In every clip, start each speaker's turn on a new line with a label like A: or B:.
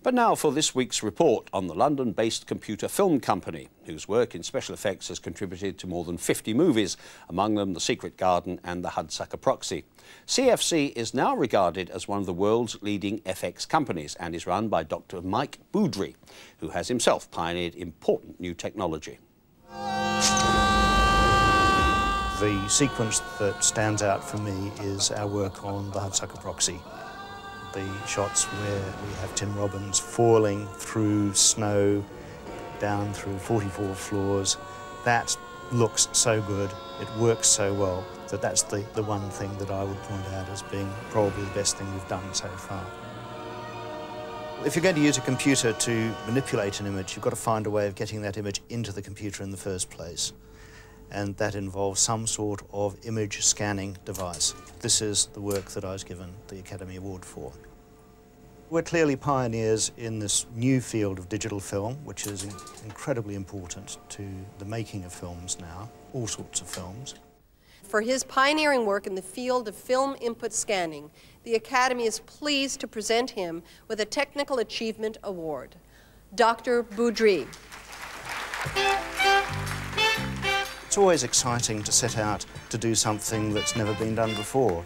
A: But now for this week's report on the London-based computer film company, whose work in special effects has contributed to more than 50 movies, among them The Secret Garden and The Hudsucker Proxy. CFC is now regarded as one of the world's leading FX companies and is run by Dr. Mike Boudry, who has himself pioneered important new technology.
B: The sequence that stands out for me is our work on The Hudsucker Proxy. The shots where we have Tim Robbins falling through snow, down through 44 floors. That looks so good, it works so well, that that's the one thing that I would point out as being probably the best thing we've done so far. If you're going to use a computer to manipulate an image, you've got to find a way of getting that image into the computer in the first place. And that involves some sort of image scanning device. This is the work that I was given the Academy Award for. We're clearly pioneers in this new field of digital film, which is incredibly important to the making of films now, all sorts of films.
C: For his pioneering work in the field of film input scanning, the Academy is pleased to present him with a Technical Achievement Award. Dr. Boudry.
B: It's always exciting to set out to do something that's never been done before.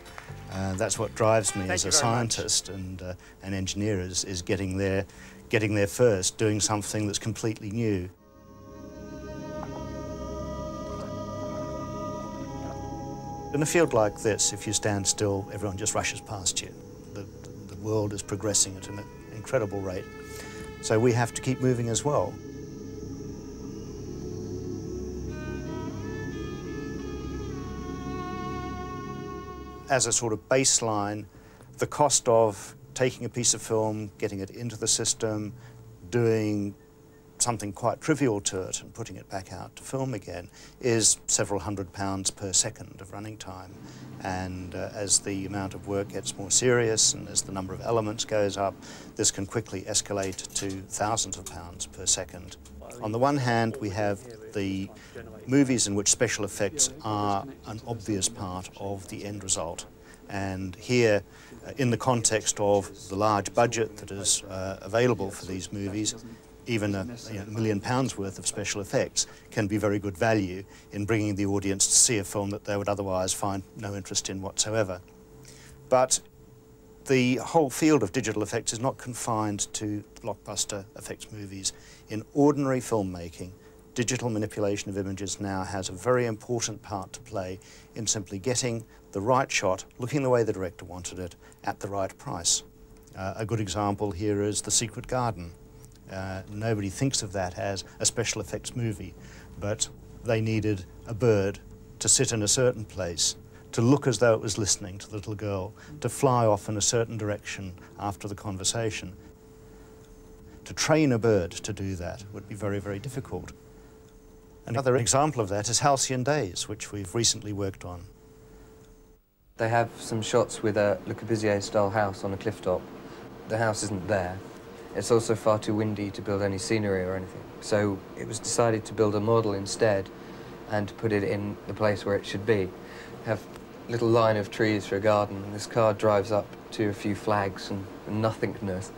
B: That's what drives me as a scientist and an engineer is getting there first, doing something that's completely new. In a field like this, if you stand still, everyone just rushes past you. The world is progressing at an incredible rate, so we have to keep moving as well. As a sort of baseline, the cost of taking a piece of film, getting it into the system, doing something quite trivial to it and putting it back out to film again is several £100 per second of running time. And as the amount of work gets more serious and as the number of elements goes up, this can quickly escalate to thousands of pounds per second. On the one hand, we have the movies in which special effects are an obvious part of the end result. And here, in the context of the large budget that is available for these movies, even £1 million worth of special effects can be very good value in bringing the audience to see a film that they would otherwise find no interest in whatsoever. But the whole field of digital effects is not confined to blockbuster effects movies. In ordinary filmmaking, digital manipulation of images now has a very important part to play in simply getting the right shot, looking the way the director wanted it, at the right price. A good example here is The Secret Garden. Nobody thinks of that as a special effects movie, but they needed a bird to sit in a certain place, to look as though it was listening to the little girl, to fly off in a certain direction after the conversation. To train a bird to do that would be very, very difficult. Another example of that is Halcyon Days, which we've recently worked on.
D: They have some shots with a Le Corbusier-style house on a cliff top. The house isn't there. It's also far too windy to build any scenery or anything. So it was decided to build a model instead and to put it in the place where it should be. Have a little line of trees for a garden, and this car drives up to a few flags and nothingness,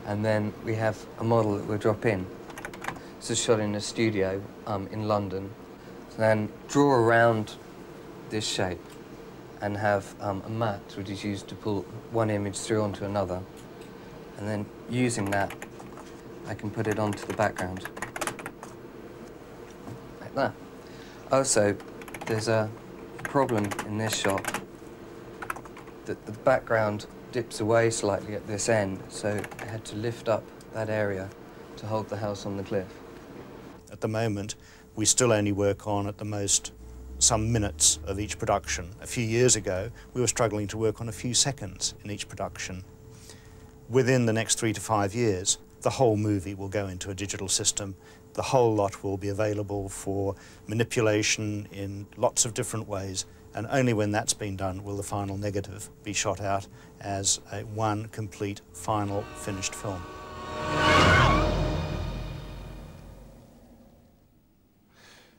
D: and then we have a model that we'll drop in. This is shot in a studio in London. So then draw around this shape and have a mat which is used to pull one image through onto another. And then using that, I can put it onto the background. Like that. Also, there's a problem in this shot that the background dips away slightly at this end, so I had to lift up that area to hold the house on the cliff.
B: At the moment, we still only work on, at the most, some minutes of each production. A few years ago, we were struggling to work on a few seconds in each production. Within the next 3 to 5 years, the whole movie will go into a digital system. The whole lot will be available for manipulation in lots of different ways, and only when that's been done will the final negative be shot out as one complete, final, finished film.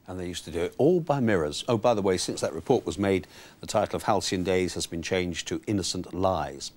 A: And they used to do it all by mirrors. Oh, by the way, since that report was made, the title of Halcyon Days has been changed to Innocent Lies.